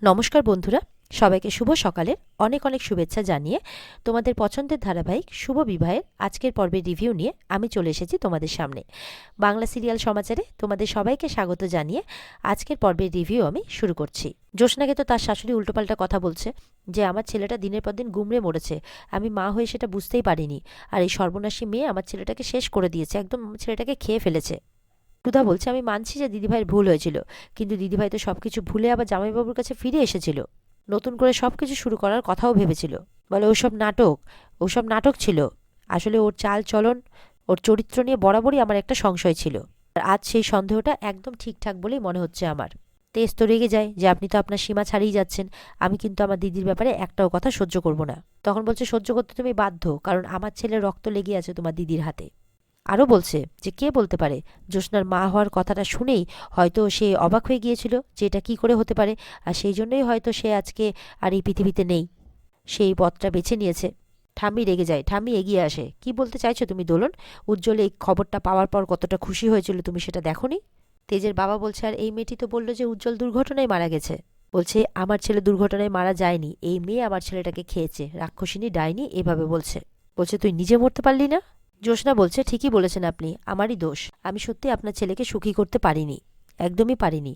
নমস্কার বন্ধুরা, সবাইকে শুভ সকালের অনেক অনেক শুভেচ্ছা জানিয়ে তোমাদের পছন্দের ধারাবাহিক শুভ বিবাহের আজকের পর্বের রিভিউ নিয়ে আমি চলে এসেছি তোমাদের সামনে। বাংলা সিরিয়াল সমাচারে তোমাদের সবাইকে স্বাগত জানিয়ে আজকের পর্বের রিভিউ আমি শুরু করছি। জ্যোৎস্নাকে তো তার শাশুড়ি উল্টোপাল্টা কথা বলছে যে আমার ছেলেটা দিনের পর দিন গুমড়ে মরেছে, আমি মা হয়ে সেটা বুঝতেই পারিনি, আর এই সর্বনাশী মেয়ে আমার ছেলেটাকে শেষ করে দিয়েছে, একদম ছেলেটাকে খেয়ে ফেলেছে। সুধা বলছে, আমি মানছি যে দিদিভাইয়ের ভুল হয়েছিল, কিন্তু দিদিভাই তো সবকিছু ভুলে আবার জামাইবাবুর কাছে ফিরে এসেছিল, নতুন করে সবকিছু শুরু করার কথাও ভেবেছিল। বলে ওসব নাটক ছিল। আসলে ওর চাল চলন, ওর চরিত্র নিয়ে বরাবরই আমার একটা সংশয় ছিল, আর আজ সেই সন্দেহটা একদম ঠিকঠাক বলেই মনে হচ্ছে আমার। তেজ তো রেগে যায় যে আপনি তো আপনার সীমা ছাড়িয়ে যাচ্ছেন, আমি কিন্তু আমার দিদির ব্যাপারে একটাও কথা সহ্য করব না। তখন বলছে, সহ্য করতে তুমি বাধ্য, কারণ আমার ছেলের রক্ত লেগে আছে তোমার দিদির হাতে। আরও বলছে যে কে বলতে পারে, জ্যোৎস্নার মা হওয়ার কথাটা শুনেই হয়তো সে অবাক হয়ে গিয়েছিল যে এটা কী করে হতে পারে, আর সেই জন্যই হয়তো সে আজকে আর এই পৃথিবীতে নেই, সেই পথটা বেছে নিয়েছে। ঠাম্মি রেগে যায়, ঠাম্মি এগিয়ে আসে, কি বলতে চাইছো তুমি দোলন? উজ্জ্বল এই খবরটা পাওয়ার পর কতটা খুশি হয়েছিল তুমি সেটা দেখোনি? তেজের বাবা বলছে, আর এই মেয়েটি তো বললো যে উজ্জ্বল দুর্ঘটনায় মারা গেছে। বলছে, আমার ছেলে দুর্ঘটনায় মারা যায়নি, এই মেয়ে আমার ছেলেটাকে খেয়েছে, রাক্ষসিনী ডাইনি এভাবে বলছে। বলছে, তুই নিজে মরতে পারলি না? জ্যোৎস্না বলছে, ঠিকই বলেছেন আপনি, আমারই দোষ, আমি সত্যি আপনার ছেলেকে সুখী করতে পারিনি, একদমই পারিনি,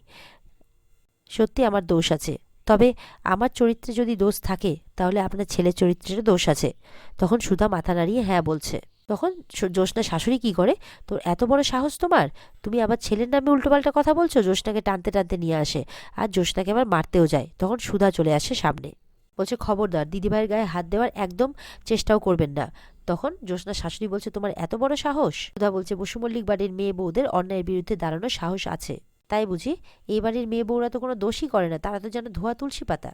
সত্যি আমার দোষ আছে। তবে আমার চরিত্রে যদি দোষ থাকে তাহলে আপনার ছেলের চরিত্রেরও দোষ আছে। তখন সুধা মাথা নাড়িয়ে হ্যাঁ বলছে। তখন জ্যোৎস্না শাশুড়ি কি করে, তোর এত বড় সাহস তোমার, তুমি আবার ছেলের নামে উল্টোপাল্টা কথা বলছো? জ্যোৎস্নাকে টানতে টানতে নিয়ে আসে, আর জ্যোৎস্নাকে আবার মারতেও যায়। তখন সুধা চলে আসে সামনে, বলছে, খবরদার দিদিভাইয়ের গায়ে হাত দেওয়ার একদম চেষ্টাও করবেন না। তখন জ্যোৎস্নার শাশুড়ি বলছে, তোমার এত বড় সাহস? সুধা বলছে, বসু মল্লিক বাড়ির মেয়ে বউদের অন্যায়ের বিরুদ্ধে দাঁড়ানোর সাহস আছে, তাই বুঝি? এই বাড়ির মেয়ে বউরা তো কোনো দোষই করে না, তারা তো যেন ধোয়া তুলসী পাতা।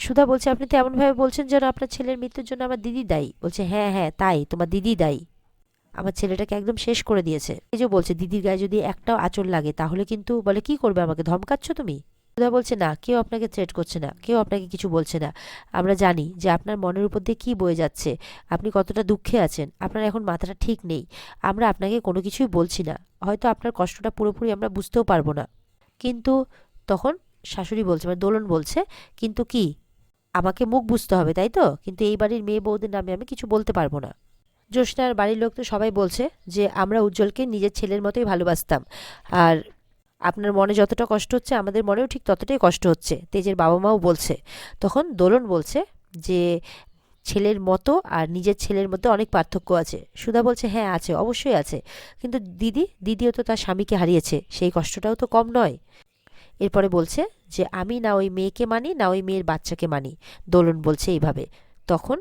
সুধা বলছে, আপনি তো এমনভাবে বলছেন যেন আপনার ছেলের মৃত্যুর জন্য আমার দিদি দায়ী। বলছে, হ্যাঁ হ্যাঁ তাই, তোমার দিদি দায়ী, আমার ছেলেটাকে একদম শেষ করে দিয়েছে। এই যে বলছে, দিদির গায়ে যদি একটাও আঁচড় লাগে তাহলে কিন্তু, বলে, কি করবে, আমাকে ধমকাচ্ছ তুমি? সুধা বলছে, না, কেউ আপনাকে থ্রেট করছে না, কেউ আপনাকে কিছু বলছে না, আমরা জানি যে আপনার মনের উপর দিয়ে কী বয়ে যাচ্ছে, আপনি কতটা দুঃখে আছেন, আপনার এখন মাথাটা ঠিক নেই, আমরা আপনাকে কোনো কিছুই বলছি না, হয়তো আপনার কষ্টটা পুরোপুরি আমরা বুঝতেও পারবো না, কিন্তু তখন শাশুড়ি বলছে, মানে দোলন বলছে, কিন্তু কি, আমাকে মুখ বুঝতে হবে তাই তো, কিন্তু এই বাড়ির মেয়ে বউদের নামে আমি কিছু বলতে পারবো না। জ্যোৎস্নার বাড়ির লোক তো সবাই বলছে যে আমরা উজ্জ্বলকে নিজের ছেলের মতোই ভালোবাসতাম, আর আপনার মনে যতটা কষ্ট হচ্ছে আমাদের মনেও ঠিক ততটাই কষ্ট হচ্ছে, তেজের বাবা মাও বলছে। তখন দোলন বলছে যে ছেলের মতো আর নিজের ছেলের মধ্যে অনেক পার্থক্য আছে। সুধা বলছে, হ্যাঁ আছে, অবশ্যই আছে, কিন্তু দিদিও তো তার স্বামীকে হারিয়েছে, সেই কষ্টটাও তো কম নয়। এরপরে বলছে যে আমি না ওই মেয়েকে মানি না ওই মেয়ের বাচ্চাকে মানি, দোলন বলছে এইভাবে। তখন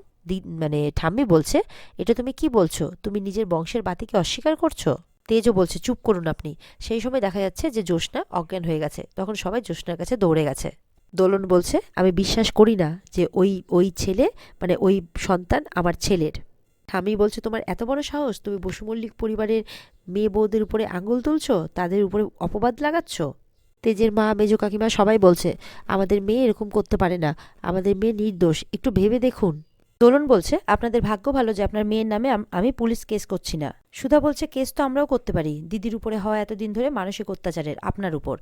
মানে ঠাম্মি বলছে, এটা তুমি কি বলছো, তুমি নিজের বংশের বাতিকে অস্বীকার করছো? তেজও বলছে, চুপ করুন আপনি। সেই সময় দেখা যাচ্ছে যে জ্যোৎস্না অজ্ঞান হয়ে গেছে, তখন সবাই জ্যোৎস্নার কাছে দৌড়ে গেছে। দোলন বলছে, আমি বিশ্বাস করি না যে ওই ওই ছেলে, মানে ওই সন্তান আমার ছেলের। ঠাম্মি বলছে, তোমার এত বড় সাহস, তুমি বসু মল্লিক পরিবারের মেয়ে বউদের উপরে আঙুল তুলছো, তাদের উপরে অপবাদ লাগাচ্ছ? তেজের মা, মেজো কাকিমা সবাই বলছে, আমাদের মেয়ে এরকম করতে পারে না, আমাদের মেয়ে নির্দোষ, একটু ভেবে দেখুন। দোলন বলছে, আপনাদের ভাগ্য ভালো যে আপনার মেয়ের নামে আমি পুলিশ কেস করছি না। সুধা বলছে, কেস তো আমরাও করতে পারি, দিদির উপরে হওয়া এতদিন ধরে মানসিক অত্যাচারের আপনার উপর,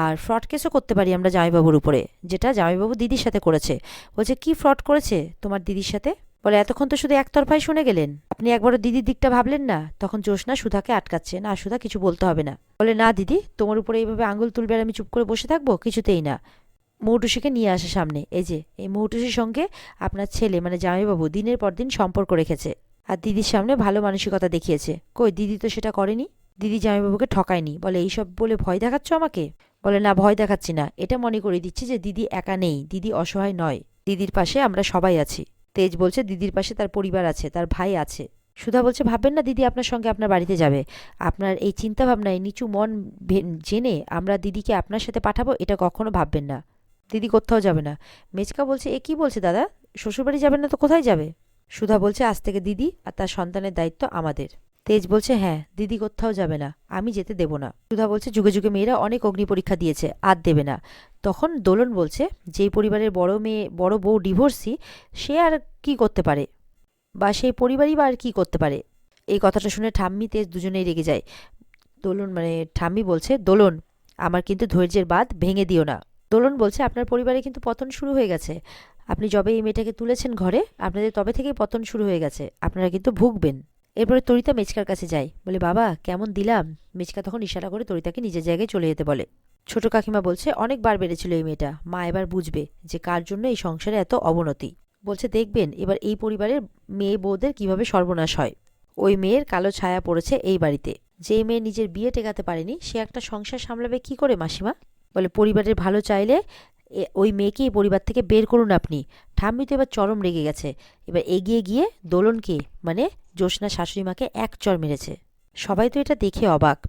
আর ফ্রড কেসও করতে পারি আমরা জামাইবাবুর উপরে, যেটা জামাইবাবু দিদির সাথে করেছে। বলছে, কি ফ্রড করেছে তোমার দিদির সাথে? বলে, এতক্ষণ তো শুধু একতরফাই শুনে গেলেন, আপনি একবারও দিদির দিকটা ভাবলেন না? তখন জ্যোৎস্না সুধাকে আটকাচ্ছে, না সুধা কিছু বলতে হবে না। বলে, না দিদি, তোমার উপরে এইভাবে আঙুল তুলবে আর আমি চুপ করে বসে থাকবো? কিছুতেই না। মৌটুসিকে নিয়ে আসে সামনে, এই যে এই মৌটুসির সঙ্গে আপনার ছেলে মানে জামাইবাবু দিনের পর দিন সম্পর্ক রেখেছে, আর দিদির সামনে ভালো মানসিকতা দেখিয়েছে। কই, দিদি তো সেটা করেনি, দিদি জামাইবাবুকে ঠকায়নি। বলে, এইসব বলে ভয় দেখাচ্ছ আমাকে? বলে, না, ভয় দেখাচ্ছি না, এটা মনে করে দিচ্ছি যে দিদি একা নেই, দিদি অসহায় নয়, দিদির পাশে আমরা সবাই আছি। তেজ বলছে, দিদির পাশে তার পরিবার আছে, তার ভাই আছে। সুধা বলছে, ভাববেন না দিদি আপনার সঙ্গে আপনার বাড়িতে যাবে, আপনার এই চিন্তা ভাবনায় নিচু মন জেনে আমরা দিদিকে আপনার সাথে পাঠাবো, এটা কখনো ভাববেন না, দিদি কোথাও যাবে না। মেচকা বলছে, এ কি বলছে দাদা, শ্বশুরবাড়ি যাবেন না তো কোথায় যাবে? সুধা বলছে, আজ থেকে দিদি আর তার সন্তানের দায়িত্ব আমাদের। তেজ বলছে, হ্যাঁ, দিদি কোথাও যাবে না, আমি যেতে দেব না। সুধা বলছে, যুগে যুগে মেয়েরা অনেক অগ্নি পরীক্ষা দিয়েছে, আর দেবে না। তখন দোলন বলছে, যেই পরিবারের বড় বউ ডিভোর্সি, সে আর কি করতে পারে, বা সেই পরিবারই বা আর কি করতে পারে? এই কথাটা শুনে ঠাম্মি তেজ দুজনেই রেগে যায়। দোলন মানে ঠাম্মি বলছে, দোলন, আমার কিন্তু ধৈর্যের বাঁধ ভেঙে দিও না। দোলন বলছে, আপনার পরিবারে কিন্তু পতন শুরু হয়ে গেছে। আপনি যবে এই মেয়েটাকে তুলেছেন ঘরে, আপনাদের তবে থেকেই পতন শুরু হয়ে গেছে। আপনারা কিন্তু ভুগবেন। এরপরে তরিতা মেচকার কাছে যায়, বলে, বাবা কেমন দিলাম? মেচকা তখন ইশারা করে তরিতাকে নিজের জায়গায় চলে যেতে বলে। ছোট কাকিমা বলছে, অনেকবার বেড়েছিল এই মেয়েটা, মা এবার বুঝবে যে কার জন্য এই সংসারে এত অবনতি। বলছে, দেখবেন এবার এই পরিবারের মেয়ে বউদের কিভাবে সর্বনাশ হয়। ওই মেয়ের কালো ছায়া পড়েছে এই বাড়িতে। যে মেয়ে নিজের বিয়ে টেকাতে পারেনি, সে একটা সংসার সামলাবে কি করে মাসিমা? বলে, পরিবারের ভালো চাইলে ওই মেয়েকে এই পরিবার থেকে বের করুন আপনি। ঠাম্মি তো এবার চরম রেগে গেছে। এবার এগিয়ে গিয়ে দোলনকে, মানে জ্যোৎস্না শাশুড়ি মাকে এক চড় মেরেছে। সবাই তো এটা দেখে অবাক।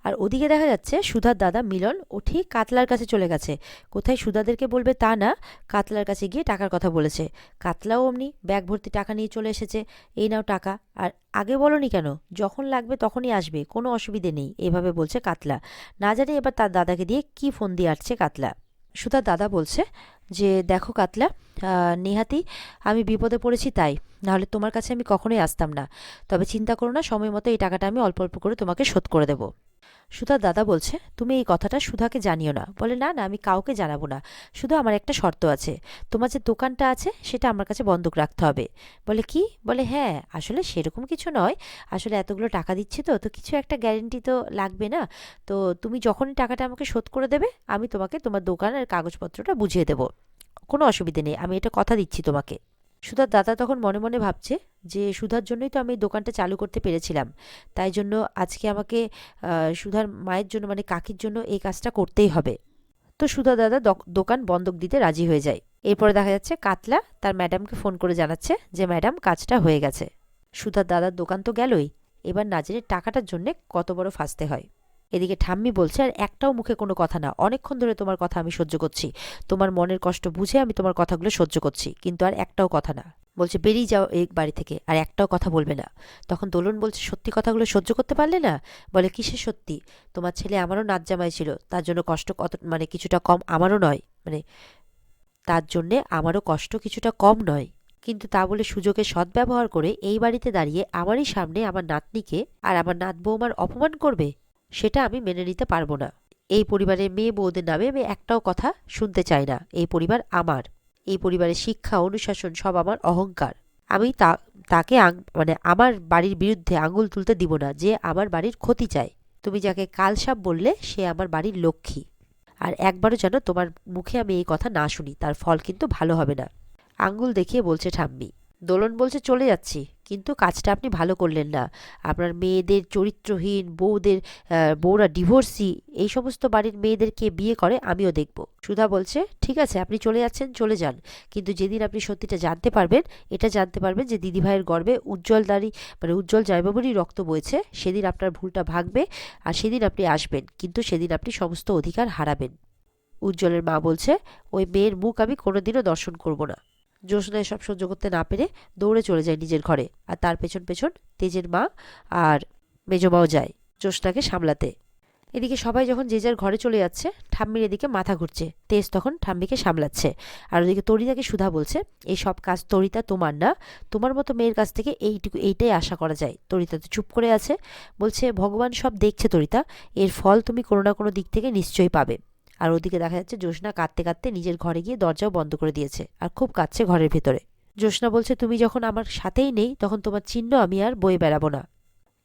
আর ওদিকে দেখা যাচ্ছে সুধার দাদা মিলন ও ঠিক কাতলার কাছে চলে গেছে। কোথায় সুধাদেরকে বলবে তা না, কাতলার কাছে গিয়ে টাকার কথা বলেছে। কাতলাও অমনি ব্যাগ ভর্তি টাকা নিয়ে চলে এসেছে। এই নাও টাকা, আর আগে বলনি কেন? যখন লাগবে তখনই আসবে, কোনো অসুবিধে নেই, এভাবে বলছে কাতলা। না জানি এবার তার দাদাকে দিয়ে কি ফোন দিয়ে আসছে কাতলা। সুধার দাদা বলছে যে, দেখো কাতলা, নেহাতি আমি বিপদে পড়েছি তাই, নাহলে তোমার কাছে আমি কখনোই আসতাম না। তবে চিন্তা করো না, সময় মতো এই টাকাটা আমি অল্প অল্প করে তোমাকে শোধ করে দেবো। সুধার দাদা বলছে, তুমি এই কথাটা সুধাকে জানিও না। বলে, না না, আমি কাউকে জানাবো না। শুধু আমার একটা শর্ত আছে, তোমার যে দোকানটা আছে সেটা আমার কাছে বন্ধক রাখতে হবে। বলে, কি? বলে, হ্যাঁ, আসলে সেরকম কিছু নয়। আসলে এতগুলো টাকা দিচ্ছি তো তো কিছু একটা গ্যারেন্টি তো লাগবে না? তো তুমি যখনই টাকাটা আমাকে শোধ করে দেবে, আমি তোমাকে তোমার দোকানের কাগজপত্রটা বুঝিয়ে দেবো। কোনো অসুবিধে নেই, আমি এটা কথা দিচ্ছি তোমাকে। সুধার দাদা তখন মনে মনে ভাবছে যে সুধার জন্যই তো আমি এই দোকানটা চালু করতে পেরেছিলাম। তাই জন্য আজকে আমাকে সুধার মায়ের জন্য, মানে কাকির জন্য এই কাজটা করতেই হবে। তো সুধা দাদা দোকান বন্ধক দিতে রাজি হয়ে যায়। এরপরে দেখা যাচ্ছে কাতলা তার ম্যাডামকে ফোন করে জানাচ্ছে যে, ম্যাডাম কাজটা হয়ে গেছে। সুধার দাদার দোকান তো গেলই, এবার না জেনে টাকাটার জন্যে কত বড় ফাঁসতে হয়। এদিকে ঠাম্মি বলছে, আর একটাও মুখে কোনো কথা না, অনেকক্ষণ ধরে তোমার কথা আমি সহ্য করছি। তোমার মনের কষ্ট বুঝে আমি তোমার কথাগুলো সহ্য করছি, কিন্তু আর একটাও কথা না। বলছে, বেরিয়ে যাও এই বাড়ি থেকে, আর একটাও কথা বলবে না। তখন দোলন বলছে, সত্যি কথাগুলো সহ্য করতে পারলে না? বলে, কিসের সত্যি? তোমার ছেলে আমারও নাচ জামাই ছিল, তার জন্য কষ্ট কত, মানে কিছুটা কম আমারও নয়, মানে তার জন্যে আমারও কষ্ট কিছুটা কম নয়। কিন্তু তা বলে সুযোগের সদ্ব্যবহার করে এই বাড়িতে দাঁড়িয়ে আমারই সামনে আমার নাতনিকে আর আমার নাত বৌমার অপমান করবে, সেটা আমি মেনে নিতে পারবো না। এই পরিবারের মেয়ে বউদের নামে আমি একটাও কথা শুনতে চাই না। এই পরিবার আমার। এই পরিবারের শিক্ষা অনুশাসন সব আমার অহংকার। আমি তাকে মানে আমার বাড়ির বিরুদ্ধে আঙুল তুলতে দিব না, যে আমার বাড়ির ক্ষতি চায়। তুমি যাকে কালসাপ বললে সে আমার বাড়ির লক্ষ্মী। আর একবারও যেন তোমার মুখে আমি এই কথা না শুনি, তার ফল কিন্তু ভালো হবে না। আঙ্গুল দেখিয়ে বলছে ঠাম্মি। দোলন বলছে, চলে যাচ্ছি, কিন্তু কাজটা আপনি ভালো করলেন না। আপনার মেয়েদের চরিত্রহীন বউরা ডিভোর্সি, এই সমস্ত বাড়ির মেয়েদেরকে বিয়ে করে আমিও দেখব। সুধা বলছে, ঠিক আছে, আপনি চলে যাচ্ছেন চলে যান, কিন্তু যেদিন আপনি সত্যিটা জানতে পারবেন, এটা জানতে পারবেন যে দিদিভাইয়ের গর্ভে উজ্জ্বল জয়বাবুরই রক্ত বইছে, সেদিন আপনার ভুলটা ভাঙবে, আর সেদিন আপনি আসবেন, কিন্তু সেদিন আপনি সমস্ত অধিকার হারাবেন। উজ্জ্বলের মা বলছে, ওই মেয়ের মুখ আমি কোনোদিনও দর্শন করব না। জ্যোৎস্না এসব সহ্য করতে না পেরে দৌড়ে চলে যায় নিজের ঘরে, আর তার পেছন পেছন তেজের মা আর মেজমাও যায় জ্যোৎস্নাকে সামলাতে। এদিকে সবাই যখন যে যার ঘরে চলে যাচ্ছে, ঠাম্মির এদিকে মাথা ঘুরছে। তেজ তখন ঠাম্মিকে সামলাচ্ছে। আর ওদিকে তরিতাকে সুধা বলছে, এই সব কাজ তরিতা তোমার না, তোমার মতো মেয়ের কাছ থেকে এইটাই আশা করা যায়। তরিতা তো চুপ করে আছে। বলছে, ভগবান সব দেখছে তরিতা, এর ফল তুমি কোনো না কোনো দিক থেকে নিশ্চয়ই পাবে। আর ওদিকে দেখা যাচ্ছে জ্যোৎস্না কাঁদতে কাঁদতে নিজের ঘরে গিয়ে দরজাও বন্ধ করে দিয়েছে, আর খুব কাঁদছে ঘরের ভেতরে। জ্যোৎস্না বলছে, তুমি যখন আমার সাথেই নেই, তখন তোমার চিহ্ন আমি আর বয়ে বেড়াবো না।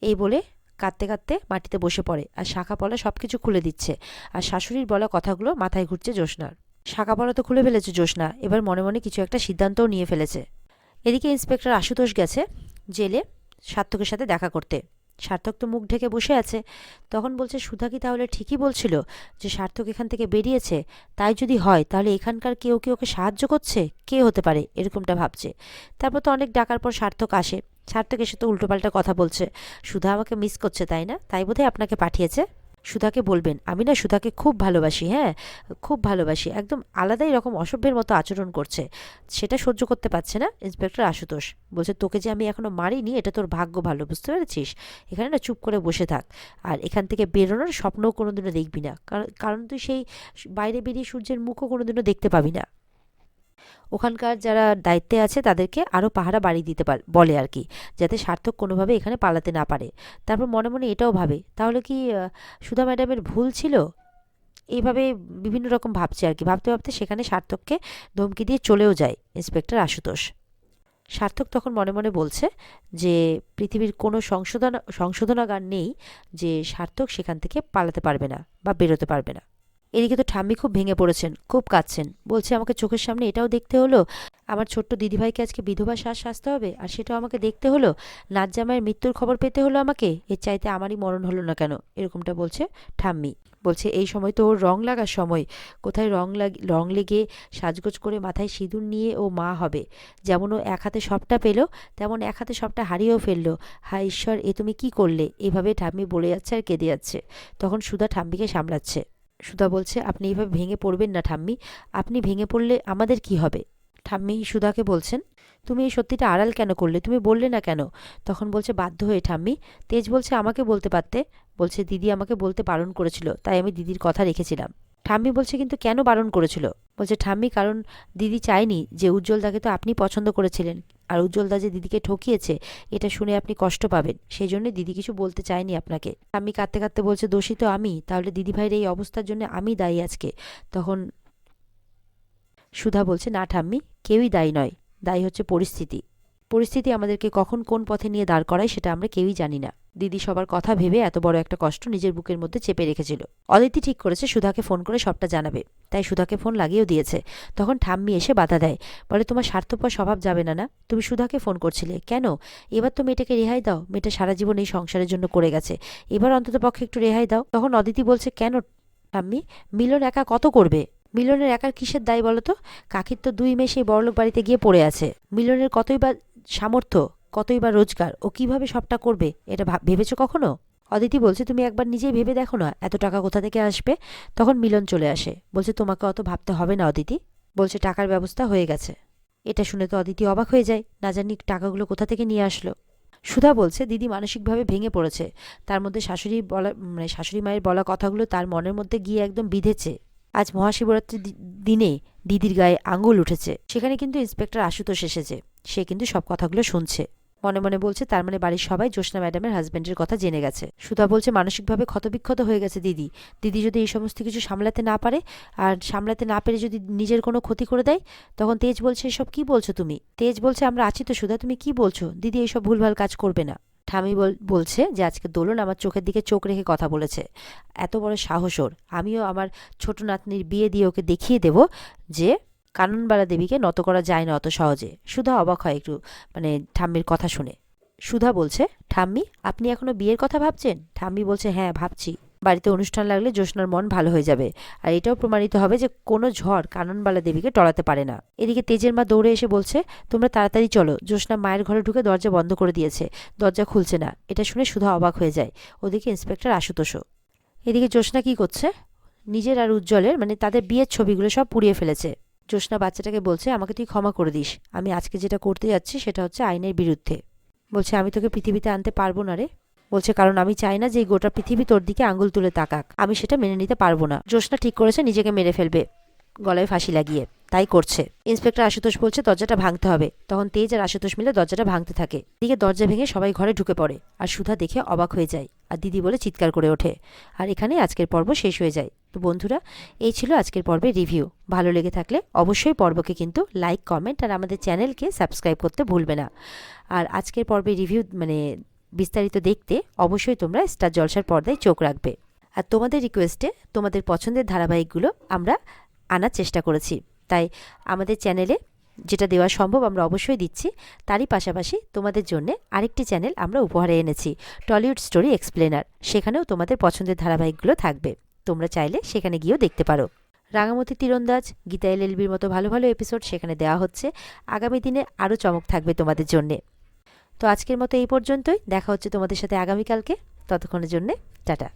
এই বলে কাঁদতে কাঁদতে মাটিতে বসে পড়ে, আর শাখা পলা সবকিছু খুলে দিচ্ছে। আর শাশুড়ির বলা কথাগুলো মাথায় ঘুরছে জ্যোৎস্নার। শাখা পলা তো খুলে ফেলেছে জ্যোৎস্না, এবার মনে মনে কিছু একটা সিদ্ধান্তও নিয়ে ফেলেছে। এদিকে ইন্সপেক্টর আশুতোষ গেছে জেলে সার্থকের সাথে দেখা করতে। সার্থক তো মুখ ঢেকে বসে আছে। তখন বলছে, সুধা কি তাহলে ঠিকই বলছিল যে সার্থক এখান থেকে বেরিয়েছে? তাই যদি হয়, তাহলে এখানকার কেউ কি ওকে সাহায্য করছে? কে হতে পারে? এরকমটা ভাবছে। তারপর তো অনেক ডাকার পর সার্থক আসে। সার্থক এসে তো উল্টোপাল্টা কথা বলছে। সুধা আমাকে মিস করছে তাই না? তাই বোধহয় আপনাকে পাঠিয়েছে। সুধাকে বলবেন, আমি না সুধাকে খুব ভালোবাসি, হ্যাঁ, খুব ভালোবাসি। একদম আলাদাই রকম অসভ্যের মতো আচরণ করছে, সেটা সহ্য করতে পারছে না ইন্সপেক্টর আশুতোষ। বলছে, তোকে যে আমি এখনো মারিনি, এটা তোর ভাগ্য ভালো, বুঝতে পেরেছিস? এখানে না চুপ করে বসে থাক, আর এখান থেকে বেরোনোর স্বপ্নও কোনোদিনও দেখবি না, কারণ তুই সেই বাইরে বেরিয়ে সূর্যের মুখও কোনোদিনও দেখতে পাবি না। ওখানকার যারা দায়িত্বে আছে তাদেরকে আরও পাহারা বাড়িয়ে দিতে বলে আর কি, যাতে সার্থক কোনোভাবে এখানে পালাতে না পারে। তারপর মনে মনে এটাও ভাবে, তাহলে কি সুধা ম্যাডামের ভুল ছিল? এইভাবে বিভিন্ন রকম ভাবছে আর কি। ভাবতে ভাবতে সেখানে সার্থককে ধমকি দিয়ে চলেও যায় ইন্সপেক্টর আশুতোষ। সার্থক তখন মনে মনে বলছে যে পৃথিবীর কোনো সংশোধনাগার নেই যে সার্থক সেখান থেকে পালাতে পারবে না বা বেরোতে পারবে না। এদিকে তো ঠাম্মি খুব ভেঙে পড়েছেন, খুব কাঁদছেন। বলছে আমাকে চোখের সামনে এটাও দেখতে হলো, আমার ছোট্ট দিদিভাইকে আজকে বিধবা শ্বাস সাজতে হবে, আর সেটাও আমাকে দেখতে হলো। নাচ জামাইয়ের মৃত্যুর খবর পেতে হলো আমাকে, এর চাইতে আমারই মরণ হলো না কেন, এরকমটা বলছে ঠাম্মি। বলছে এই সময় তো ওর রং লাগার সময়, কোথায় রং লেগে সাজগোজ করে মাথায় সিঁদুর নিয়ে ও মা হবে। যেমন ও এক হাতে সবটা পেল, তেমন এক হাতে সবটা হারিয়েও ফেললো। হায় ঈশ্বর, এ তুমি কি করলে? এভাবে ঠাম্মি বলে যাচ্ছে আর কেঁদে যাচ্ছে। তখন সুধা ঠাম্মিকে সামলাচ্ছে। সুধা বলছে আপনি এইভাবে ভেঙে পড়বেন না ঠাম্মি, আপনি ভেঙে পড়লে আমাদের কি হবে? ঠাম্মি সুধাকে বলছেন তুমি এই সত্যিটা আড়াল কেন করলে, তুমি বললে না কেন? তখন বলছে বাধ্য হয়ে ঠাম্মি। তেজ বলছে আমাকে বলতে পারতে। বলছে দিদি আমাকে বলতে বারণ করেছিল, তাই আমি দিদির কথা রেখেছিলাম। ঠাম্মি বলছে কিন্তু কেন বারণ করেছিল? বলছে ঠাম্মি কারণ দিদি চায়নি যে উজ্জ্বলদাকে তো আপনি পছন্দ করেছিলেন, আর উজ্জ্বলদা যে দিদিকে ঠকিয়েছে এটা শুনে আপনি কষ্ট পাবেন, সেই জন্য দিদি কিছু বলতে চায়নি আপনাকে। ঠাম্মি কাঁদতে কাঁদতে বলছে দোষী তো আমি, তাহলে দিদিভাইয়ের এই অবস্থার জন্য আমি দায়ী আজকে। তখন সুধা বলছে না ঠাম্মি, কেউই দায়ী নয়, দায়ী হচ্ছে পরিস্থিতি। পরিস্থিতি আমাদেরকে কখন কোন পথে নিয়ে দাঁড় করায় সেটা আমরা কেউই জানি না। দিদি সবার কথা ভেবে এত বড় একটা কষ্ট নিজের বুকের মধ্যে চেপে রেখেছিল। অদিতি ঠিক করেছে সুধাকে ফোন করে সবটা জানাবে, তাই সুধাকে ফোন লাগিয়েও দিয়েছে। তখন ঠাম্মি এসে বাধা দেয়, বলে তোমার স্বার্থপর স্বভাব যাবে না। না, তুমি সুধাকে ফোন করছিলে কেন? এবার তো মেয়েটাকে রেহাই দাও, মেয়েটা সারা জীবন এই সংসারের জন্য করে গেছে, এবার অন্তত পক্ষে একটু রেহাই দাও। তখন অদিতি বলছে কেন ঠাম্মি, মিলন একা কত করবে? মিলনের একার কিসের দায় বলো তো? কাকির তো 2 মেয়ে সেই বড়লোক বাড়িতে গিয়ে পড়ে আছে। মিলনের কতই বা সামর্থ্য, কতই বা রোজগার, ও কিভাবে সবটা করবে এটা ভেবেছো কখনো? অদিতি বলছে তুমি একবার নিজেই ভেবে দেখো না এত টাকা কোথা থেকে আসবে। তখন মিলন চলে আসে, বলছে তোমাকে অত ভাবতে হবে না অদিতি, বলছে টাকার ব্যবস্থা হয়ে গেছে। এটা শুনে তো অদিতি অবাক হয়ে যায়, না জানি টাকাগুলো কোথা থেকে নিয়ে আসলো। সুধা বলছে দিদি মানসিকভাবে ভেঙে পড়েছে, তার মধ্যে শাশুড়ি মায়ের বলা কথাগুলো তার মনের মধ্যে গিয়ে একদম বিঁধেছে। আজ মহাশিবরাত্রির দিনে দিদির গায়ে আঙুল উঠেছে, সেখানে কিন্তু ইন্সপেক্টর আশুতোষ এসেছে, সে কিন্তু সব কথাগুলো শুনছে। মনে মনে বলছে তার মানে বাড়ির সবাই জ্যোৎস্না ম্যাডামের হাজবেন্ডের কথা জেনে গেছে। সুধা বলছে মানসিকভাবে ক্ষতবিক্ষত হয়ে গেছে দিদি, দিদি যদি এই সমস্ত কিছু সামলাতে না পারে, আর সামলাতে না পেরে যদি নিজের কোনো ক্ষতি করে দেয়। তখন তেজ বলছে এসব কি বলছো তুমি? তেজ বলছে আমরা আছি তো সুধা, তুমি কি বলছো? দিদি এইসব ভুলভাল কাজ করবে না। ঠামি বলছে যে আজকে দোলন আমার চোখের দিকে চোখ রেখে কথা বলেছে, এত বড় সাহস ওর। আমিও আমার ছোট নাতনির বিয়ে দিয়ে ওকে দেখিয়ে দেব যে কাননবালা দেবীকে নত করা যায় না অত সহজে। সুধা অবাক হয় একটু, মানে ঠাম্মির কথা শুনে। সুধা বলছে ঠাম্মি আপনি এখনো বিয়ের কথা ভাবছেন? ঠাম্মি বলছে হ্যাঁ ভাবছি, বাড়িতে অনুষ্ঠান লাগলে জ্যোৎস্নার মন ভালো হয়ে যাবে, আর এটাও প্রমাণিত হবে যে কোনো ঝড় কাননবালা দেবীকে টলাতে পারে না। এদিকে তেজের মা দৌড়ে এসে বলছে তোমরা তাড়াতাড়ি চলো, জ্যোৎস্না মায়ের ঘরে ঢুকে দরজা বন্ধ করে দিয়েছে, দরজা খুলছে না। এটা শুনে সুধা অবাক হয়ে যায়। ওদিকে ইন্সপেক্টর আশুতোষও। এদিকে জ্যোৎস্না কি করছে, নিজের আর উজ্জ্বলের মানে তাদের বিয়ের ছবিগুলো সব পুড়িয়ে ফেলেছে। জ্যোৎস্না বাচ্চাটাকে বলছে আমাকে তুই ক্ষমা করে দিস, আমি আজকে যেটা করতে যাচ্ছি সেটা হচ্ছে আইনের বিরুদ্ধে। বলছে আমি তোকে পৃথিবীতে আনতে পারবো না রে। বলছে কারণ আমি চাই না যে এই গোটা পৃথিবী তোর দিকে আঙুল তুলে তাকাক, আমি সেটা মেনে নিতে পারবো না। জ্যোৎস্না ঠিক করেছে নিজেকে মেরে ফেলবে গলায় ফাঁসি লাগিয়ে, তাই করছে। ইন্সপেক্টর আশুতোষ বলছে দরজাটা ভাঙতে হবে। তখন তেজ আর আশুতোষ মিলে দরজাটা ভাঙতে থাকে। দিকে দরজা ভেঙে সবাই ঘরে ঢুকে পড়ে, আর সুধা দেখে অবাক হয়ে যায়, আর দিদি বলে চিৎকার করে ওঠে। আর এখানে আজকের পর্ব শেষ হয়ে যায়। তো বন্ধুরা, এই ছিল আজকের পর্বের রিভিউ। ভালো লেগে থাকলে অবশ্যই পর্বকে কিন্তু লাইক, কমেন্ট আর আমাদের চ্যানেলকে সাবস্ক্রাইব করতে ভুলবে না। আর আজকের পর্বের রিভিউ মানে বিস্তারিত দেখতে অবশ্যই তোমরা স্টার জলসার পর্দায় চোখ রাখবে। আর তোমাদের রিকোয়েস্টে তোমাদের পছন্দের ধারাবাহিকগুলো আমরা আনার চেষ্টা করেছি, তাই আমাদের চ্যানেলে যেটা দেওয়া সম্ভব আমরা অবশ্যই দিচ্ছি। তারই পাশাপাশি তোমাদের জন্য আরেকটি চ্যানেল আমরা উপহারে এনেছি, টলিউড স্টোরি এক্সপ্লেনার। সেখানেও তোমাদের পছন্দের ধারাবাহিকগুলো থাকবে, তোমরা চাইলে সেখানে গিয়েও দেখতে পারো। রাঙামতি তীরন্দাজ, গীতা এলএলবির মতো ভালো ভালো এপিসোড সেখানে দেওয়া হচ্ছে। আগামী দিনে আরও চমক থাকবে তোমাদের জন্যে। তো আজকের মতো এই পর্যন্তই, দেখা হচ্ছে তোমাদের সাথে আগামীকালকে। ততক্ষণের জন্যে টাটা।